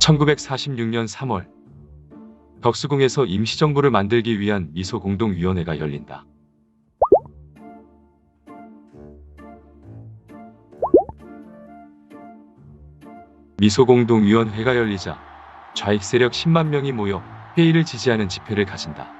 1946년 3월 덕수궁에서 임시정부를 만들기 위한 미소공동위원회가 열린다. 미소공동위원회가 열리자 좌익 세력 10만 명이 모여 회의를 지지하는 집회를 가진다.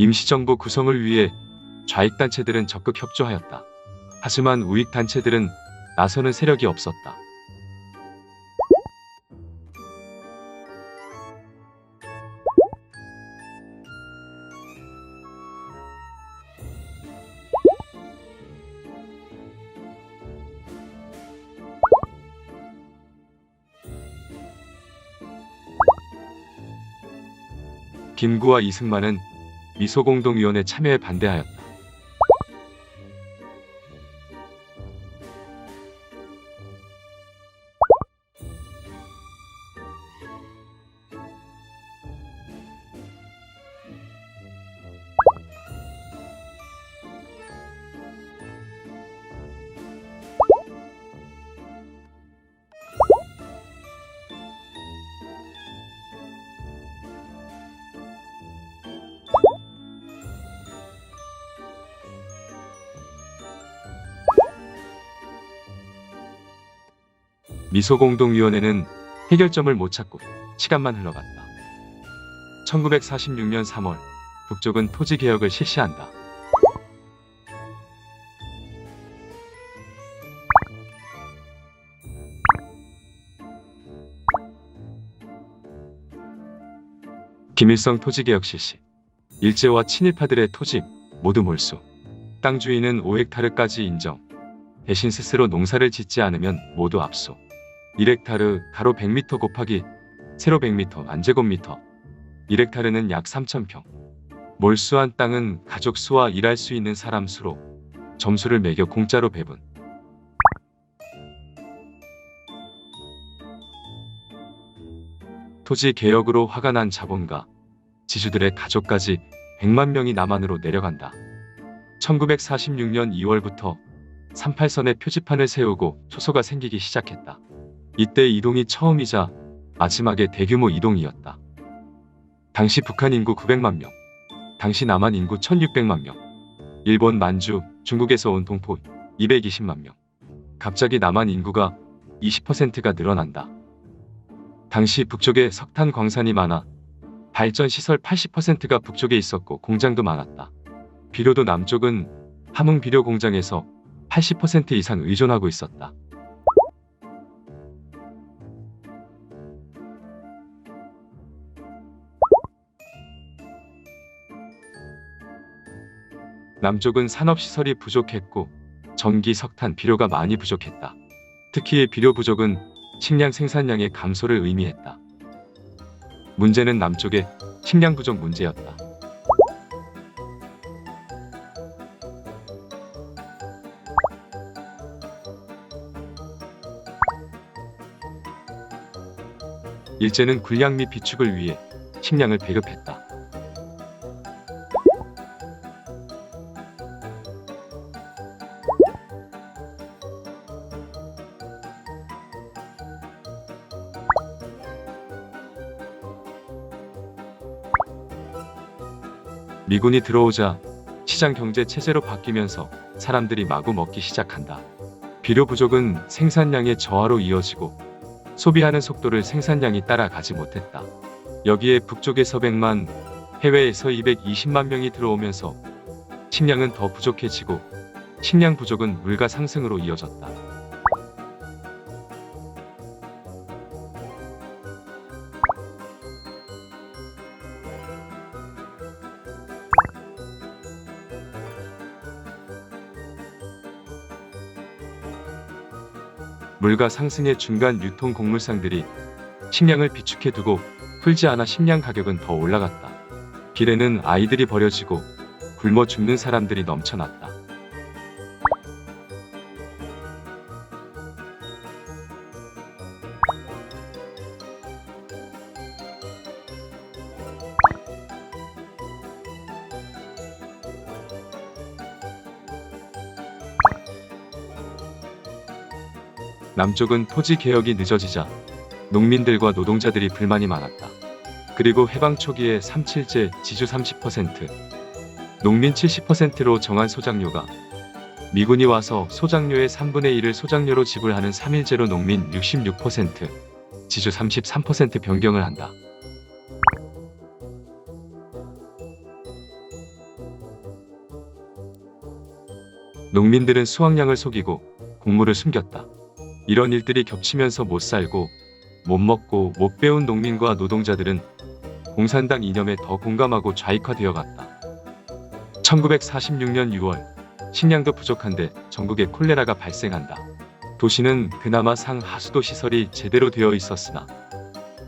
임시정부 구성을 위해 좌익단체들은 적극 협조하였다. 하지만 우익단체들은 나서는 세력이 없었다. 김구와 이승만은 미소공동위원회 참여에 반대하였다. 미소공동위원회는 해결점을 못 찾고 시간만 흘러갔다. 1946년 3월 북쪽은 토지개혁을 실시한다. 김일성 토지개혁 실시. 일제와 친일파들의 토지 모두 몰수. 땅 주인은 5헥타르까지 인정. 대신 스스로 농사를 짓지 않으면 모두 압수. 1헥타르 가로 100m 곱하기 세로 100m 안제곱미터. 1헥타르는 약 3,000평. 몰수한 땅은 가족 수와 일할 수 있는 사람 수로 점수를 매겨 공짜로 배분. 토지 개혁으로 화가 난 자본가, 지주들의 가족까지 100만 명이 남한으로 내려간다. 1946년 2월부터 38선의 표지판을 세우고 초소가 생기기 시작했다. 이때 이동이 처음이자 마지막의 대규모 이동이었다. 당시 북한 인구 900만 명, 당시 남한 인구 1600만 명, 일본 만주, 중국에서 온 동포 220만 명. 갑자기 남한 인구가 20%가 늘어난다. 당시 북쪽에 석탄 광산이 많아 발전 시설 80%가 북쪽에 있었고 공장도 많았다. 비료도 남쪽은 함흥 비료 공장에서 80% 이상 의존하고 있었다. 남쪽은 산업시설이 부족했고 전기, 석탄, 비료가 많이 부족했다. 특히 비료 부족은 식량 생산량의 감소를 의미했다. 문제는 남쪽의 식량 부족 문제였다. 일제는 군량 및 비축을 위해 식량을 배급했다. 미군이 들어오자 시장 경제 체제로 바뀌면서 사람들이 마구 먹기 시작한다. 비료 부족은 생산량의 저하로 이어지고 소비하는 속도를 생산량이 따라가지 못했다. 여기에 북쪽에서 100만, 해외에서 220만 명이 들어오면서 식량은 더 부족해지고 식량 부족은 물가 상승으로 이어졌다. 물가 상승의 중간 유통 곡물상들이 식량을 비축해 두고 풀지 않아 식량 가격은 더 올라갔다. 길에는 아이들이 버려지고 굶어 죽는 사람들이 넘쳐났다. 남쪽은 토지 개혁이 늦어지자 농민들과 노동자들이 불만이 많았다. 그리고 해방 초기에 3.7제 지주 30%, 농민 70%로 정한 소작료가 미군이 와서 소작료의 3분의 1을 소작료로 지불하는 3.1제로 농민 66%, 지주 33% 변경을 한다. 농민들은 수확량을 속이고 곡물을 숨겼다. 이런 일들이 겹치면서 못 살고 못 먹고 못 배운 농민과 노동자들은 공산당 이념에 더 공감하고 좌익화되어 갔다. 1946년 6월 식량도 부족한데 전국에 콜레라가 발생한다. 도시는 그나마 상하수도 시설이 제대로 되어 있었으나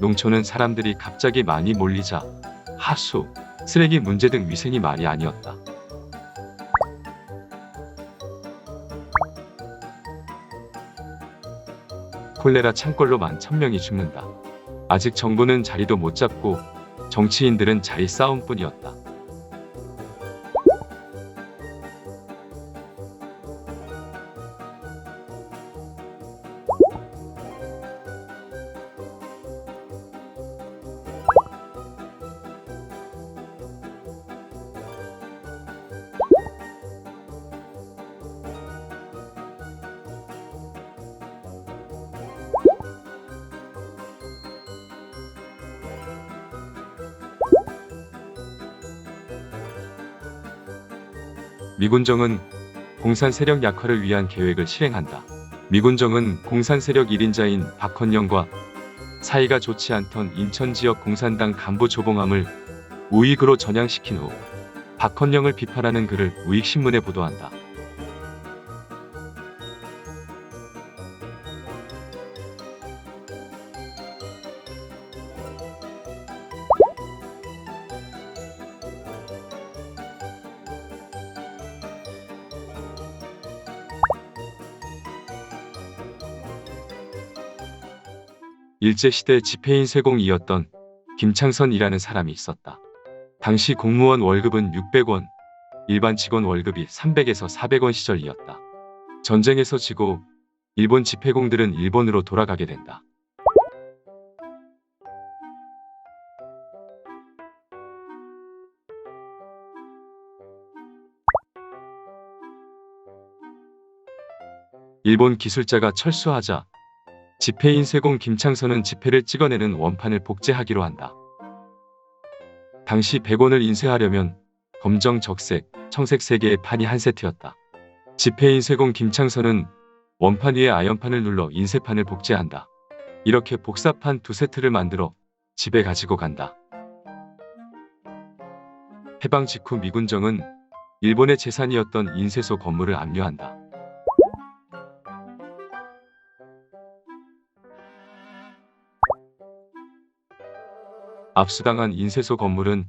농촌은 사람들이 갑자기 많이 몰리자 하수, 쓰레기 문제 등 위생이 말이 아니었다. 콜레라 창궐로 11,000명이 죽는다. 아직 정부는 자리도 못 잡고 정치인들은 자리 싸움뿐이었다. 미군정은 공산 세력 약화를 위한 계획을 실행한다. 미군정은 공산 세력 1인자인 박헌영과 사이가 좋지 않던 인천 지역 공산당 간부 조봉암을 우익으로 전향시킨 후 박헌영을 비판하는 글을 우익신문에 보도한다. 일제시대 집회인 세공이었던 김창선이라는 사람이 있었다. 당시 공무원 월급은 600원, 일반 직원 월급이 300에서 400원 시절이었다. 전쟁에서 지고 일본 집회공들은 일본으로 돌아가게 된다. 일본 기술자가 철수하자 집회인 세공 김창선은 집회를 찍어내는 원판을 복제하기로 한다. 당시 100원을 인쇄하려면 검정, 적색, 청색 3개의 판이 한 세트였다. 집회인 세공 김창선은 원판 위에 아연판을 눌러 인쇄판을 복제한다. 이렇게 복사판 2세트를 만들어 집에 가지고 간다. 해방 직후 미군정은 일본의 재산이었던 인쇄소 건물을 압류한다. 압수당한 인쇄소 건물은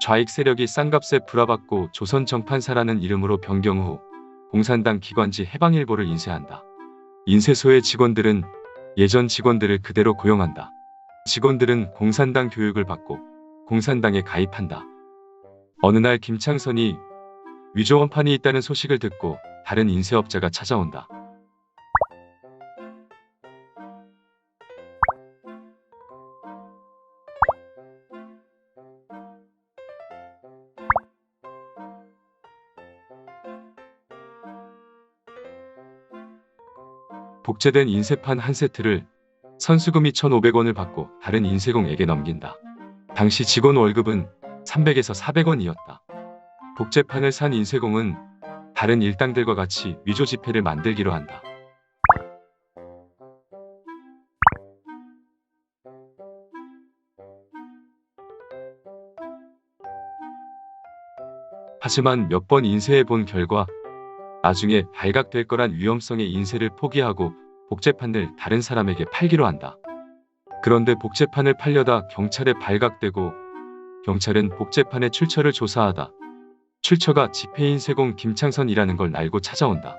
좌익 세력이 싼값에 불화받고 조선정판사라는 이름으로 변경 후 공산당 기관지 해방일보를 인쇄한다. 인쇄소의 직원들은 예전 직원들을 그대로 고용한다. 직원들은 공산당 교육을 받고 공산당에 가입한다. 어느 날 김창선이 위조원판이 있다는 소식을 듣고 다른 인쇄업자가 찾아온다. 복제된 인쇄판 한 세트를 선수금이 1,500원을 받고 다른 인쇄공에게 넘긴다. 당시 직원 월급은 300에서 400원이었다. 복제판을 산 인쇄공은 다른 일당들과 같이 위조 지폐를 만들기로 한다. 하지만 몇 번 인쇄해 본 결과 나중에 발각될 거란 위험성의 인쇄를 포기하고 복제판을 다른 사람에게 팔기로 한다. 그런데 복제판을 팔려다 경찰에 발각되고 경찰은 복제판의 출처를 조사하다 출처가 지폐인 세공 김창선이라는 걸 알고 찾아온다.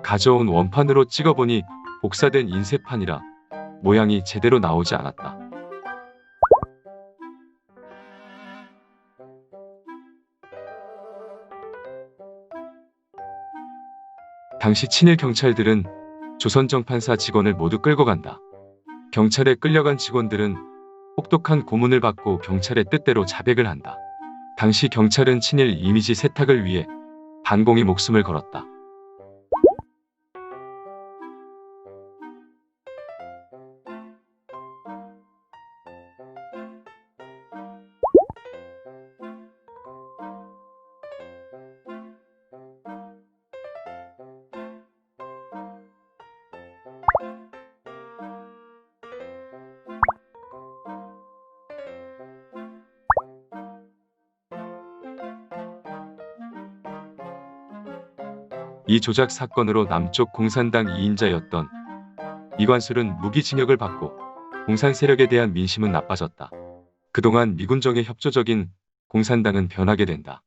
가져온 원판으로 찍어보니 복사된 인쇄판이라 모양이 제대로 나오지 않았다. 당시 친일 경찰들은 조선정판사 직원을 모두 끌고 간다. 경찰에 끌려간 직원들은 혹독한 고문을 받고 경찰의 뜻대로 자백을 한다. 당시 경찰은 친일 이미지 세탁을 위해 반공의 목숨을 걸었다. 이 조작 사건으로 남쪽 공산당 2인자였던 이관술은 무기징역을 받고 공산 세력에 대한 민심은 나빠졌다. 그동안 미군정에 협조적인 공산당은 변하게 된다.